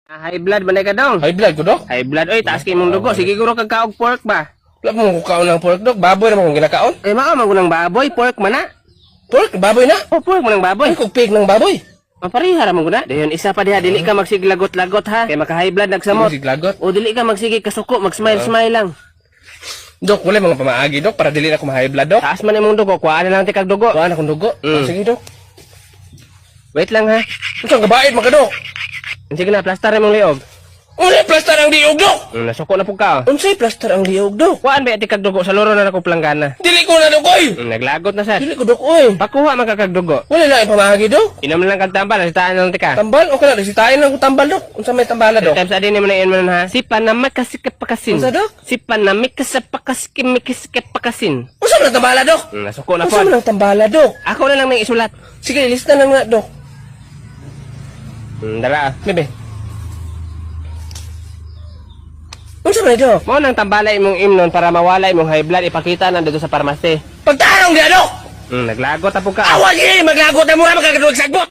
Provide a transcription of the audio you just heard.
High blood ba na ka dong? High blood ko, Dok. High blood, oy, taas kay mong dugo. Sige guro kag kaog pork ba? Wala mo kukaon ng pork, Dok. Baboy naman kung ginakaon. Eh mao magunang baboy, pork man na. Pork, baboy na. Oh, pork man ang baboy. Ay, kugpig ng baboy. Mapariha ra man guna. Dayon isa pa diha, dili ka magsiglagot-lagot ha. Kay maka high blood nagsamot. Sige, lagot. O dili ka magsige kasuko, mag-smile lang. Dok, wala mga pamaagi, Dok, para dili na ko ma-high blood, Dok. Taas man imong dugo, kuha na lang ti kag dugo. Kuhaan akong dugo. Sige, Dok. Wait lang ha. Ito, kabait mga Dok. Sige na, plaster imong liog. Unsay plaster ang diog, Dok? Nasuko na pug ka. Unsay plaster ang diog, Dok? Kuan ba ti kag dugo sa loro na nako planggana. Dili ko na, Dok, oy. Naglagot na sad. Dili ko, Dok, oy. Pakuha man ka kag dugo. Wala na pamaagi, Dok. Inom lang kag tambal, sitaan lang ti ka. Tambal, okay na. Sitayin lang ko tambal, Dok. Unsa may tambala, Dok? Times adin mo na yan man ha. Sipan na makasipakasin. Unsa, Dok? Sipan na mikasipakasin. Unsa man ang tambala, Dok? Nasuko na Unsa po. man ang tambala, Dok? Ako na lang may isulat. Sige, lista lang na, Dok. Dala. Bebe. Unsa man, Dok? Mo nang tambalay imong imnon para mawala imong high blood ipakita na dito sa parmase. Pagtanong dia, Dok. Naglagot na po ka. Awa, sige, maglagot na mo na magkakaduwag sagbot.